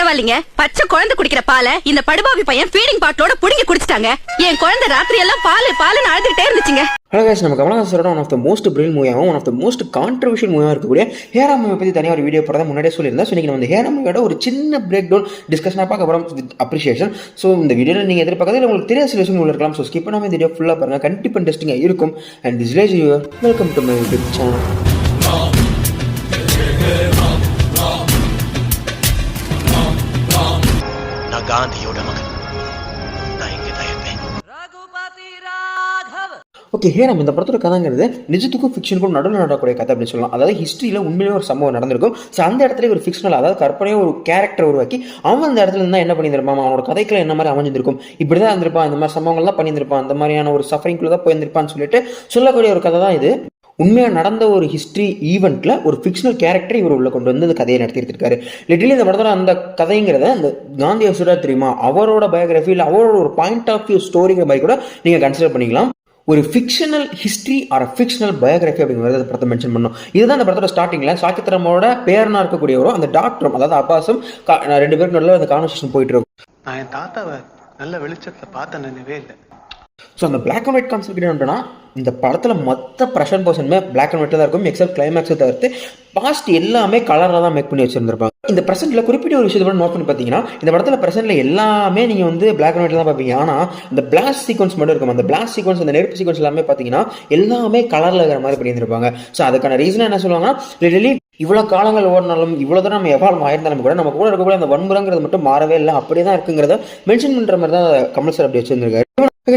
பரவாயில்லைங்க. பச்சை குழந்தை குடிக்கிற பாலை இந்த படுபாவி பையன் ஃபீடிங் பாட்டிலோட புடிங்கி குடிச்சிட்டாங்க. என் குழந்தை ராத்திரி எல்லாம் பாலுன்னு அழுதுகிட்டே இருந்துச்சுங்க. ஹலோ கைஸ், நம்ம கமலஹாசனோட one of the most brilliant மூவியாகவும் one of the most controversial மூவியாக இருக்கக்கூடிய ஹேராம் மூவி பற்றி தனியாக ஒரு வீடியோ போகிறத முன்னாடியே சொல்லியிருந்தேன். ஸோ நீங்கள் நம்ம ஹேராம் மூவியோட ஒரு சின்ன பிரேக் டவுன் டிஸ்கஷனாக பார்க்க அப்புறம் வித் அப்ரிஷியேஷன். ஸோ இந்த வீடியோவில் நீங்கள் எதிர்பார்க்கறது உங்களுக்கு தெரியாத சில விஷயம் இருக்கலாம். ஸோ ஸ்கிப் பண்ணாமல் இந்த வீடியோ ஃபுல்லாக பாருங்கள், கண்டிப்பாக இன்ட்ரெஸ்டிங்காக இருக்கும். And this is your welcome to my YouTube channel. காந்தியோட மகன் நான் இங்கே தான் இருப்பேன். ஓகே, ஹேராம் இந்த படத்தோட கதைங்கிறது நிஜத்துக்கும் ஃபிக்ஷனுக்கும் நடுவில் நடக்கக்கூடிய கதை அப்படின்னு சொல்லலாம். அதாவது ஹிஸ்ட்ரியில் உண்மையிலே ஒரு சம்பவம் நடந்திருக்கும். ஸோ அந்த இடத்துல ஒரு ஃபிக்ஷனல், அதாவது கற்பனையாக ஒரு கேரக்டர் உருவாக்கி அவன் அந்த இடத்துல இருந்தால் என்ன பண்ணியிருப்பான், அவனோட கதைக்குள்ள என்ன மாதிரி அமைஞ்சிருக்கும், இப்படி தான் இருந்திருப்பான், இந்த மாதிரி சம்பவங்கள் தான் பண்ணியிருந்திருப்பான், அந்த மாதிரியான ஒரு சஃபரிங்குள்ளே தான் போயிருந்திருப்பான்னு சொல்லிட்டு சொல்லக்கூடிய ஒரு கதை தான் இது. உண்மையாக நடந்த ஒரு ஹிஸ்ட்ரி ஈவெண்ட்டில் ஒரு ஃபிக்ஷனல் கேரக்டர் இவர் உள்ள கொண்டு வந்து அந்த கதையை நடத்திருக்காரு. லிட்டரலி இந்த படத்தோட அந்த கதைங்கிறத அந்த காந்தி அசுரா தெரியுமா, அவரோட பயோகிராஃபி இல்லை அவரோட ஒரு பாயிண்ட் ஆஃப் வியூ ஸ்டோரிங்கிற மாதிரி கூட நீங்கள் கன்சிடர் பண்ணிக்கலாம். ஒரு fictional history or fictional biography அப்படிங்கிறத படத்தை மென்ஷன் பண்ணோம். இதுதான் அந்த படத்தோட ஸ்டார்டிங்கில் சாக்கியத்ராமோட பேரனா இருக்கக்கூடியவரும் அந்த டாக்டரும், அதாவது அப்பாஸும் ரெண்டு பேருக்கு நல்ல அந்த கான்வர்சேஷன் போயிட்டு இருக்கும். நான் என் தாத்தாவை நல்ல வெளிச்சத்தில் பார்த்த நினைவே இல்லை. ஸோ அந்த பிளாக் அண்ட் ஒயிட் கான்செப்ட் என்னன்னா, இந்த படத்தில் மொத்த ப்ரெஷர் பர்சனுமே பிளாக் அண்ட் ஒயிட்டில் தான் இருக்கும், எக்ஸப்ட் கிளைமேக்ஸை தவிர்த்து பாஸ்ட் எல்லாமே கலராக தான் மேக் பண்ணி வச்சிருந்திருப்பாங்க. இந்த ப்ரெசென்ட்டில் குறிப்பிட்ட ஒரு விஷயத்தை நோட் பண்ணி பார்த்தீங்கன்னா, இந்த படத்தில் ப்ரெசென்ட்டில் எல்லாமே நீங்கள் வந்து பிளாக் அண்ட் ஒயிட்டில் தான் பார்ப்பீங்க. ஆனால் இந்த பிளாஸ்ட் சீக்வன்ஸ் மட்டும் இருக்கும். அந்த பிளாஸ்ட் சீக்வன்ஸ், அந்த நெருப்பு சீக்வன்ஸ் எல்லாமே பார்த்தீங்கன்னா எல்லாமே கலரில் இருக்கிற மாதிரி பண்ணியிருந்திருப்பாங்க. ஸோ அதுக்கான ரீசன் என்ன சொல்லுவாங்கன்னா, லிட்டரலி இவ்வளோ காலங்கள் ஓடினாலும் இவ்வளோ தூரம் நம்ம எவால்வ் ஆயிருந்தாலும் கூட நம்ம கூட இருக்கக்கூடிய அந்த வன்முறைங்கிறது மட்டும் மாறவே இல்லை, அப்படியே தான் இருக்குங்கிறத மென்ஷன் பண்ணுற மாதிரி தான் கமல் சார் அப்படி வச்சிருந்திருக்காரு.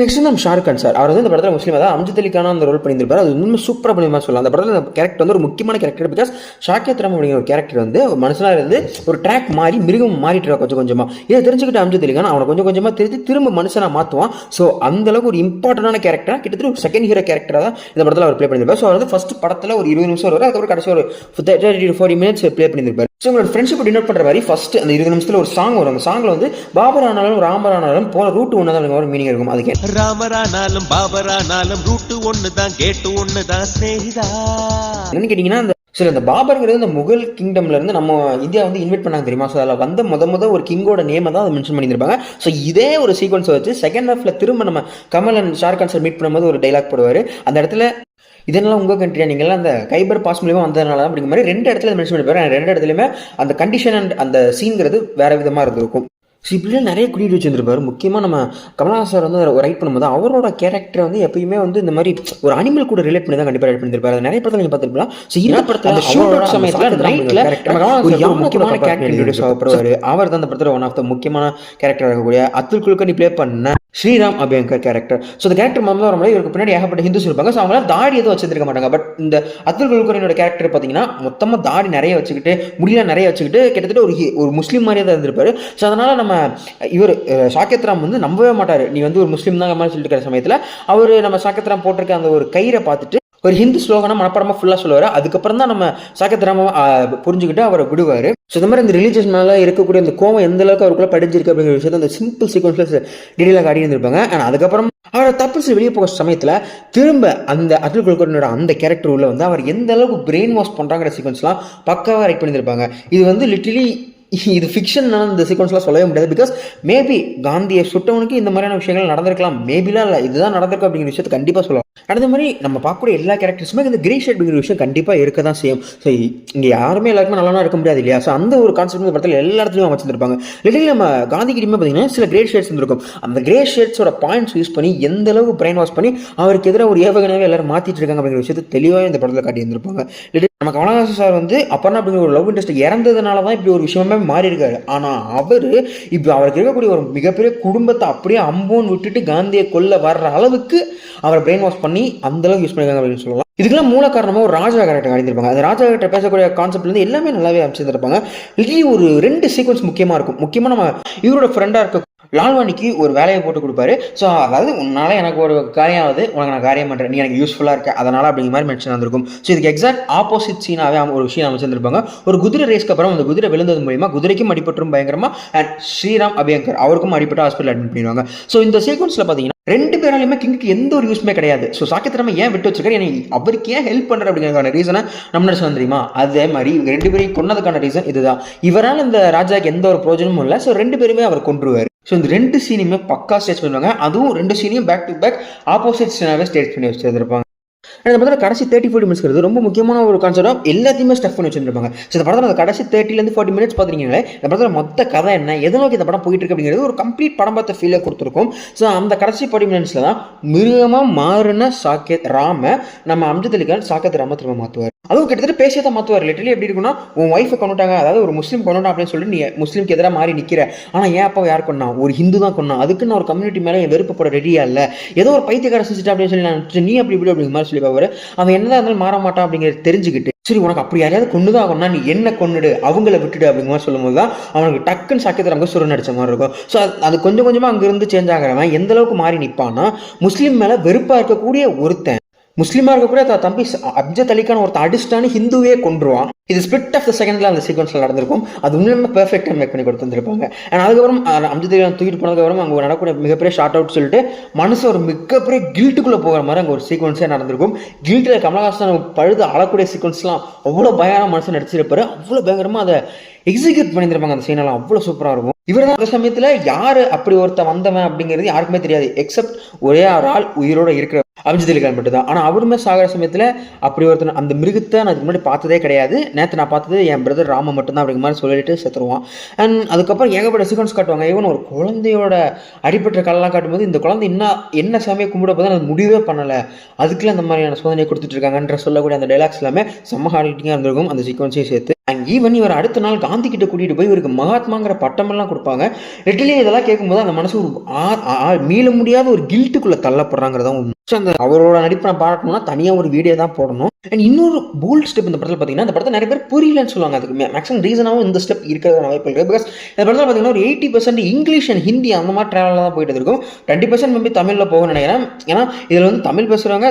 நெக்ஸ்ட் நம்ம ஷாருக் கான் சார், அவர் வந்து இந்த படத்தில் முஸ்லீம், அதாவது அம்ஜத் அலிக்கான அந்த ரோல் பண்ணியிருப்பார். அது இன்னும் சூப்பராக பண்ணி சொல்லலாம். அந்த படத்தில் அந்த கேரக்டர் வந்து ஒரு முக்கியமான கேரக்டர். பிகாஸ் சாக்கியத்ராம் அப்படிங்கிற ஒரு கேரக்டர் வந்து மனுஷனாக இருந்து ஒரு ட்ராக் மாறி மிருகம் மாறிட்டு இருக்கா கொஞ்சம் கொஞ்சமாக. இதை தெரிஞ்சுக்கிட்டு அம்ஜத் அலிகான் அவனை கொஞ்சம் கொஞ்சமாக திரும்ப மனுஷனாக மாற்றுவான். ஸோ அந்தளவுக்கு ஒரு இம்பார்ட்டண்டான கேரக்டராக, கிட்டத்தட்ட ஒரு செகண்ட் ஹீரோ கேரக்டராக தான் இந்த படத்தில் அவர் ப்ளே பண்ணியிருப்பார். ஸோ அவர் வந்து ஃபர்ஸ்ட் படத்தில் ஒரு 20 நிமிஷம் வரும், அதுக்கப்புறம் கடைசி ஒரு 30-40 மினிட்ஸ் ப்ளே பண்ணியிருப்பார். ஸோ உங்களோட ஃப்ரெண்ட்ஷிப் டினோட் பண்ணுற மாதிரி ஃபர்ஸ்ட் அந்த 20 நிமிஷத்தில் ஒரு சாங் வரும். அந்த சாங்கில் வந்து பாபர் ஆனாலும் ராமர் ஆனாலும் போன ரூட் ஒன்று தான் ஒரு மீனிங் இருக்கும். அதுக்கு ராமரானாலும் பாபரானாலும் ரூட்டு ஒன்று தான், கேட்டு ஒன்று தான், ஸ்நேகிதா. என்னன்னு கேட்டிங்கன்னா, அந்த சில இந்த பாபருங்கிறது இந்த முகல் கிங்டம்ல இருந்து நம்ம இந்தியா வந்து இன்வைட் பண்ணாங்க தெரியுமா. ஸோ அதில் வந்து முத ஒரு கிங்கோட நேமை தான் அதை மென்ஷன் பண்ணியிருப்பாங்க. ஸோ இதே ஒரு சீக்வன்ஸை வச்சு செகண்ட் ஹாஃப்ல திரும்ப நம்ம Kamal and Shahrukh Khan sir meet பண்ணும்போது ஒரு டைலாக் போடுவார். அந்த இடத்துல இதெல்லாம் உங்கள் கண்ட்ரியா, நீங்கள்லாம் அந்த கைபர் பாஸ் மூலியமாக வந்ததுனால தான் அப்படிங்கிற மாதிரி 2 இடத்துல மென்ஷன் பண்ணிப்பாரு. 2 இடத்துலையுமே அந்த கண்டிஷன் அண்ட் அந்த சீன்கிறது வேற விதமாக இருந்திருக்கும். ஸோ இப்படிலாம் நிறைய குறியீடு வச்சுருந்துருப்பாரு. முக்கியமாக நம்ம கமலஹாசன் சார் வந்து ரைட் பண்ணும்போது அவரோட கேரக்டர் வந்து எப்பயுமே வந்து இந்த மாதிரி ஒரு அனிமல் கூட ரிலேட் பண்ணி தான் கண்டிப்பாக ரைட் பண்ணியிருப்பாரு. அது நிறைய படத்தில் நீங்கள் பார்த்துருக்கலாம். ஸோ இந்த படத்தில் ஷூட் சமயத்தில் நைட்டில் ஒரு முக்கியமான கேரக்டர் இன்ட்ரோடியூஸ் ஆகப்படுவார். அவர் தான் அந்த படத்தில் ஒன் ஆஃப் த முக்கியமான கேரக்டர் இருக்கக்கூடிய அத்துல் குல்கர்னி ப்ளே பண்ண ஸ்ரீராம் அபியங்கர் கேரக்டர். ஸோ அந்த கேரக்டர் மாதிரி வரும்போது இவருக்கு பின்னாடி ஏகப்பட்ட ஹிந்துஸ் இருப்பாங்க. ஸோ அவங்களாம் தாடி எதுவும் வச்சிருக்க மாட்டாங்க. பட் இந்த அத்துல் குல்கர்னியோட கேரக்டர் பார்த்தீங்கன்னா மொத்தமாக தாடி நிறைய வச்சுக்கிட்டு, முடியெல்லாம் நிறைய வச்சுக்கிட்டு, கிட்டத்தட்ட ஒரு முஸ்லீம் மாதிரியே தான் இருந்திருப்பாரு. ஸோ அதனால நம்ம இவர் சாக்கியத்ராம் வந்து நம்பவே மாட்டார், நீ வந்து ஒரு முஸ்லீம் தான் மாதிரி சொல்லிட்டு இருக்கிற சமயத்தில் அவர் நம்ம சாக்கியத்ராம் போட்டிருக்க அந்த ஒரு கயிறை பார்த்துட்டு ஒரு ஹிந்து ஸ்லோகனா மனப்படமாக ஃபுல்லாக சொல்லுவார். அதுக்கப்புறம் தான் நம்ம சாக்கியத்ராம புரிஞ்சுக்கிட்டு அவரை விடுவார். ஸோ இந்த மாதிரி இந்த ரிலீஜியஸ் மேலே இருக்கக்கூடிய அந்த கோவம் எந்த அளவுக்கு அவருக்குள்ள படிஞ்சிருக்கு அப்படிங்கிற விஷயத்தை அந்த சிம்பிள் சீக்வன்ஸில் டீடெயிலாக காட்டி இருந்திருப்பாங்க. ஆனால் அதுக்கப்புறம் அவரை தப்பிச்சு வெளியே போகிற சமயத்தில் திரும்ப அந்த அத்துல் குல்கர்னியோட அந்த கேரக்டர் உள்ள வந்து அவர் எந்த அளவுக்கு பிரெயின் வாஷ் பண்ணுறாங்கிற சீக்வன்ஸ்லாம் பக்காவாக ரைட் பண்ணியிருப்பாங்க. இது வந்து லிட்டரலி இது ஃபிக்ஷன் இந்த சீக்வன்ஸ்லாம் சொல்லவே முடியாது. பிகாஸ் மேபி காந்தியை சுட்டவனுக்கு இந்த மாதிரியான விஷயங்கள் நடந்திருக்கலாம், மேபிலாம் இல்லை இதுதான் நடந்திருக்கும் அப்படிங்கிற விஷயத்தை கண்டிப்பாக சொல்லலாம். அதே மாதிரி நம்ம பார்க்கக்கூடிய எல்லா கேரக்டர்ஸுமே இந்த கிரே ஷேட் அப்படிங்கிற விஷயம் கண்டிப்பாக இருக்க தான் செய்யும். ஸோ இங்கே யாருமே எல்லாருமே நல்லா இருக்க முடியாது இல்லையா. ஸோ அந்த ஒரு கான்செப்ட் இந்த படத்தில் எல்லா இடத்துலையும் அமைச்சிருப்பாங்க. லிட்டரலி நம்ம காந்தி கிட்டயுமே பார்த்தீங்கன்னா சில கிரே ஷேட்ஸ் இருக்கும். அந்த கிரே ஷேட்ஸோட பாயிண்ட்ஸ் யூஸ் பண்ணி எந்த அளவுக்கு பிரெயின் வாஷ் பண்ணி அவருக்கு எதிராக ஒரு ஏவகனாவே எல்லாரும் மாற்றிட்டு இருக்காங்க அப்படிங்கிற விஷயத்தை தெளிவாக இந்த படத்தில் காட்டி இருந்திருப்பாங்க. நம்ம கமலஹாசன் சார் வந்து அப்பர்ணா அப்படிங்கிற ஒரு லவ் இன்ட்ரெஸ்ட் இறந்ததுனால தான் இப்படி ஒரு விஷயமே மாறி இருக்காரு. ஆனால் அவர் இப்போ அவருக்கு இருக்கக்கூடிய ஒரு மிகப்பெரிய குடும்பத்தை அப்படியே அம்போன்னு விட்டுட்டு காந்தியை கொல்ல வர்ற அளவுக்கு அவரை பிரெயின் வாஷ் பண்ணி அந்த அளவுக்கு யூஸ் பண்ணிருக்காங்க அப்படின்னு சொல்லலாம். இதுக்கெல்லாம் மூல காரணமாக ஒரு ராஜா கேரக்டர் காட்டியிருப்பாங்க. அந்த ராஜா கேரக்டர் பேசக்கூடிய கான்செப்ட்லேருந்து எல்லாமே நல்லாவே அமைச்சிருப்பாங்க. இதுலேயும் ஒரு 2 சீக்வன்ஸ் முக்கியமாக இருக்கும். முக்கியமாக நம்ம இவரோட ஃப்ரெண்டாக இருக்க லால்வானிக்கு ஒரு வேலையை போட்டு கொடுப்பாரு. ஸோ அதாவது உன்னால எனக்கு ஒரு காரியம் ஆகுது, உனக்கு நான் காரியம் பண்ணுறேன், நீ எனக்கு யூஸ்ஃபுல்லாக இருக்க, அதனால் அப்படிங்கிற மாதிரி மென்ஷன் வந்திருக்கும். ஸோ இதுக்கு எக்ஸாக்ட் ஆப்போசிட் சீனாகவே ஒரு விஷயம் அமைச்சிருந்திருப்பாங்க. ஒரு குதிரை ரேஸ்க்கு அப்புறம் அந்த குதிரை விழுந்தது மூலியமா குதிரைக்கும் அடிபட்டுரும் பயங்கரமா, அண்ட் ஸ்ரீராம் அபியங்கர் அவருக்கும் அடிபட்டு ஹாஸ்பிட்டல் அட்மிட் பண்ணிடுவாங்க. ஸோ இந்த சீக்வன்ஸில் பார்த்தீங்கன்னா 2 பேராலையுமே கிங்க்கு எந்த ஒரு யூஸ்மே கிடையாது. ஸோ சாக்கியத்தை நம்ம ஏன் விட்டு வச்சிருக்காரு, எனக்கு அவருக்கு ஏன் ஹெல்ப் பண்ணுற அப்படிங்கிறதுக்கான ரீசனை நம்ம நடிச்சு தெரியுமா? அதே மாதிரி இவங்க 2 பேரையும் கொன்னதுக்கான ரீசன் இதுதான். இவரால் இந்த ராஜாக்கு எந்த ஒரு பிரோஜனமும் இல்லை. ஸோ 2 பேருமே அவர் கொன்றுவார். ஸோ இந்த 2 சீனையுமே பக்கா ஸ்டேஜ் பண்ணுவாங்க. அதுவும் 2 சீனையும் பேக் டு பேக் ஆப்போசிட் சீனாவே ஸ்டேஜ் பண்ணி வச்சிருப்பாங்க. இந்த படத்தில் கடைசி 30-40 மினிட்ஸ்க்கு ரொம்ப முக்கியமான ஒரு கான்செப்ட் எல்லாத்தையுமே ஸ்டஃப் பண்ணி வச்சிருப்பாங்க. ஸோ இந்த படத்தில் அந்த கடைசி 30-40 மினிட்ஸ் பார்த்தீங்கன்னா இந்த படத்தில் மொத்த கதை என்ன, எதை நோக்கி இந்த படம் போயிட்டு இருக்கு அப்படிங்கிறது ஒரு கம்ப்ளீட் படம் பார்த்த ஃபீலை கொடுத்துருக்கும். ஸோ அந்த கடைசி 40 மினிட்ஸில் தான் மிருகமாக மாறின சாக்கெத் ராம நம்ம அம்ஜத் அலி கான் சாக்கெத் ராம திரும்ப மாற்றுவார். அதுவும் கிட்டத்தட்ட பேசியே தான் மாற்றுவார். லிட்டரலி எப்படி இருக்குன்னா, உன் ஒய்ஃபை கொண்டுட்டாங்க, அதாவது ஒரு முஸ்லீம் கொண்டுட்டா அப்படின்னு சொல்லிட்டு நீ முஸ்லீம்க்கு எதிராக மாறி நிற்கிற. ஆனால் ஏன் அப்போ யார் கொண்டா, ஒரு ஹிந்து தான் கொண்டா, அதுக்கு நான் ஒரு கம்யூனிட்டி மேலே என் வெறுப்பு போட ரெடியா இல்லை, ஏதோ ஒரு பைத்தியக்கார செஞ்சுட்டு அப்படின்னு சொல்லி நான் நீ அப்படி இப்படி அப்படிங்கிற மாதிரி சொல்லி பாரு. அவன் என்னதான் இருந்தாலும் மாற மாட்டான் அப்படிங்கிறது தெரிஞ்சுக்கிட்டு, சரி உனக்கு அப்படி யாரையாவது கொண்டுதான் ஆகும்னா நீ என்ன கொண்டுடு, அவங்கள விட்டுடு அப்படிங்கிற மாதிரி சொல்லும் போது தான் அவனுக்கு டக்குன்னு சாக்கியத்தை நமக்கு சுரன் அடிச்ச மாதிரி இருக்கும். ஸோ அது கொஞ்சம் கொஞ்சமாக அங்கிருந்து சேஞ்ச் ஆகிறவன் எந்த அளவுக்கு மாறி நிற்பான்னா, முஸ்லீம் மேலே வெறுப்பாக இருக்கக்கூடிய ஒருத்தன் முஸ்லீமாக இருக்கக்கூடிய தம்பி அம்ஜத் அலி கான் ஒருத்தன் அடிச்சிட்டான்னு ஹிந்துவே கொண்டுருவான். இது ஸ்பிளிட் ஆஃப் த செகண்ட்ல அந்த சீக்வன்ஸ்ல நடந்திருக்கும். அது உண்மையுமே பெர்ஃபெக்டாக மேக் பண்ணி கொடுத்துருப்பாங்க. அண்ட் அதுக்கப்புறம் அம்ஜத் அலி கான் தூக்கிட்டு போனதுக்கப்புறம் அங்கே நடக்கூடிய மிகப்பெரிய ஷார்ட் அவுட் சொல்லிட்டு மனசு ஒரு மிகப்பெரிய கில்ட்டுக்குள்ளே போகிற மாதிரி அங்கே ஒரு சீக்வன்ஸே நடந்திருக்கும். கில்ட்டில் கமலஹாசன் பழுது அழக்கூடிய சீக்வன்ஸ்லாம் அவ்வளோ பயங்கரமான மனசு நடிச்சிருப்பாரு. அவ்வளோ பயங்கரமாக அதை எக்ஸிக்யூட் பண்ணியிருப்பாங்க. அந்த சீனெல்லாம் அவ்வளோ சூப்பராக இருக்கும். இவர் தான் அந்த சமயத்தில் யார் அப்படி ஒருத்தன் வந்தவன் அப்படிங்கிறது யாருக்குமே தெரியாது, எக்ஸப்ட் ஒரே ஒரு ஆள் உயிரோட இருக்கிற அம்ஜத் அலி கான் மட்டும் தான். ஆனால் அவருமே சாகிற சமயத்தில் அப்படி ஒருத்தன் அந்த மிருகத்தை நான் இதுக்கு முன்னாடி பார்த்ததே கிடையாது, நேற்று நான் பார்த்தது என் பிரதர் ராம மட்டும்தான் அப்படிங்கிற மாதிரி சொல்லிட்டு செத்துருவான். அண்ட் அதுக்கப்புறம் ஏகப்பட்ட சீக்வன்ஸ் காட்டுவாங்க. ஈவன் ஒரு குழந்தையோட அடிப்பட்ட காலெல்லாம் காட்டும்போது இந்த குழந்தை என்ன சாமியை கும்பிட போது அது முடிவே பண்ணலை, அதுக்குள்ள அந்த மாதிரியான சோதனையை கொடுத்துட்டு இருக்காங்கன்ற சொல்லக்கூடிய அந்த டைலாக்ஸ் எல்லாமே செம்ம ஹார்டிங்காக இருந்திருக்கும் அந்த சீக்வன்ஸையும் சேர்த்து. அண்ட் ஈவன் இவர் அடுத்த நாள் காந்தி கிட்ட கூட்டிகிட்டு போய் இவருக்கு மகாத்மாங்கிற பட்டமெல்லாம் கொடுப்பாங்க. லிட்டரலி இதெல்லாம் கேட்கும்போது அந்த மனசு மீள முடியாத ஒரு கில்ட்டுக்குள்ளே தள்ளப்படுறாங்கிறதான் உண்மை. அந்த அவரோட நடிப்பை நான் பாராட்டணும்னா தனியாக ஒரு வீடியோ தான் போடணும். அண்ட் இன்னொரு போல்ட் ஸ்டெப் இந்த படத்தில் பார்த்தீங்கன்னா, இந்த படத்தை நிறைய பேர் புரியலன்னு சொல்லுவாங்க. அதுக்கு மேக்ஸிமம் ரீசனாகவும் இந்த ஸ்டெப் இருக்கிறது வாய்ப்பு இருக்குது. பிகாஸ் இந்த படத்தில் பார்த்தீங்கன்னா ஒரு 80% இங்கிலீஷ் அண்ட் ஹிந்தி அந்த மாதிரி ட்ராவலில் தான் போயிட்டு இருக்கும். 20% மேபி தமிழில் போகணும்னு நினைக்கிறேன். ஏன்னா இதில் வந்து தமிழ் பேசுவாங்க,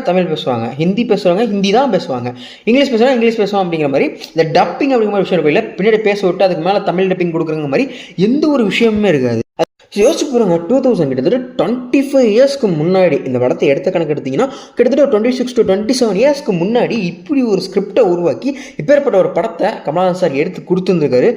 ஹிந்தி பேசுவாங்க, ஹிந்தி தான் பேசுவாங்க, இங்கிலீஷ் பேசுவாங்க அப்படிங்கிற மாதிரி இந்த டப்பிங் அப்படிங்கிற மாதிரி விஷயம் இல்லை. பின்னாடி பேச விட்டு அதுக்கு மேலே தமிழ் டப்பிங் கொடுக்குற மாதிரி எந்த ஒரு விஷயமுமே இருக்காது. யோசிச்சு போகிறாங்க 2000 கிட்டத்தட்ட 25 இயர்ஸ்க்கு முன்னாடி இந்த படத்தை எடுத்த கணக்கு எடுத்திங்கன்னா கிட்டத்தட்ட 26 to 27 இயர்ஸ்க்கு முன்னாடி இப்படி ஒரு ஸ்கிரிப்டை உருவாக்கி இப்பேற்பட்ட ஒரு படத்தை கமலஹாசன் சார் எடுத்து கொடுத்துருந்துருக்காரு.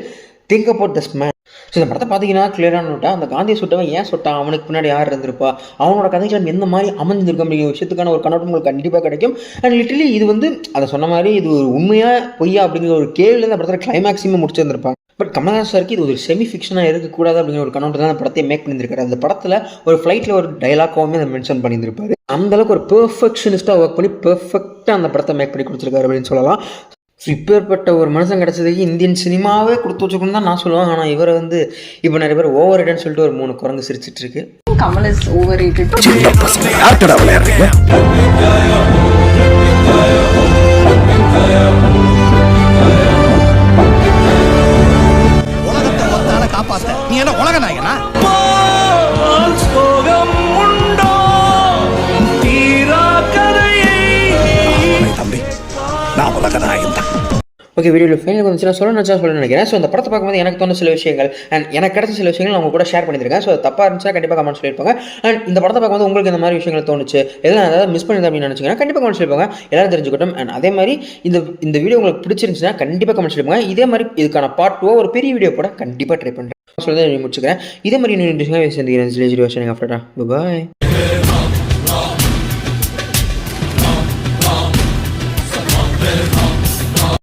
Think about this man. So இந்த படத்தை பார்த்தீங்கன்னா கிளியரான நோட்டா, அந்த காந்தியை சுட்டவன் ஏன் சுட்டான், அவனுக்கு பின்னாடி யார் இருந்திருப்பா, அவனோட கதைகள் எந்த மாதிரி அமைஞ்சிருக்கும் அப்படிங்கிற விஷயத்துக்கான ஒரு கண்ணோட்டம் உங்களுக்கு கண்டிப்பாக கிடைக்கும். அண்ட் லிட்டரலி இது வந்து அதை சொன்ன மாதிரி இது ஒரு உண்மையா பொய்யா அப்படிங்கிற ஒரு கேள்வியில் இந்த படத்தில் கிளைமேக்ஸிமே முடிச்சிருந்திருப்பாங்க. பட் கமலஹாசன் சாருக்கு இது ஒரு செமி ஃபிக்ஷனாக இருக்கக்கூடாது அப்படிங்கிற ஒரு கண்ணோட்டம் தான் அந்த படத்தை மேக் பண்ணியிருக்காரு. அந்த படத்தில் ஒரு ஃப்ளைட்டில் ஒரு டைலாக்காகவுமே அதை மென்ஷன் பண்ணியிருப்பாரு. அந்தளவுக்கு ஒரு பெர்ஃபெக்ஷனிஸ்ட்டாக ஒர்க் பண்ணி பெர்ஃபெக்டாக அந்த படத்தை மேக் பண்ணி கொடுத்துருக்காரு அப்படின்னு சொல்லலாம். ஸோ இப்பேற்பட்ட ஒரு மனுஷன் கிடைச்சதுக்கு இந்தியன் சினிமாவே கொடுத்து வச்சுக்கணும்னு தான் நான் சொல்லுவேன். ஆனால் இவரை வந்து இப்போ நிறைய பேர் ஓவர் ரேட்டட்னு சொல்லிட்டு ஒரு 3 குரங்கு சிரிச்சிட்டு இருக்கு. Kamal is over rated. உலகத்தை ஒத்தால காப்பாத்த நீ என்ன உலக நாயகனா? தம்பி நான் உலக நாயகன் தான். ஓகே, வீடியோவில் ஃபைனல் வந்துச்சுன்னா சொல்ல நினைக்கிறேன். ஸோ அந்த படத்தை பார்க்கும்போது எனக்கு தோணுன சில விஷயங்கள் அண்ட் எனக்கு கிடைச்ச சில விஷயங்கள் அவங்க கூட ஷேர் பண்ணியிருக்கேன். ஸோ தப்பாக இருந்துச்சுன்னா கண்டிப்பாக கமெண்ட் சொல்லியிருப்பாங்க. அண்ட் இந்த படத்தை பார்க்கும்போது உங்களுக்கு இந்த மாதிரி விஷயங்கள் தோணுச்சு, எல்லாம் ஏதாவது மிஸ் பண்ணியிருந்தேன் அப்படின்னு நினச்சிங்கன்னா கண்டிப்பாக கமெண்ட் சொல்லியிருப்பாங்க, எல்லாரும் தெரிஞ்சுக்கட்டும். அண்ட் அதே மாதிரி இந்த வீடியோ உங்களுக்கு பிடிச்சிருந்துச்சுன்னா கண்டிப்பாக கமெண்ட் சொல்லியிருப்பாங்க. இதே மாதிரி இதுக்கான பார்ட் 2 ஒரு பெரிய வீடியோ கூட கண்டிப்பாக ட்ரை பண்ணுறேன். சொல்லி முடிச்சுக்கிறேன். இதே மாதிரி இன்னும் இன்ட்ரெஸ்டிங்காக சந்திக்கிறேன். பாய்.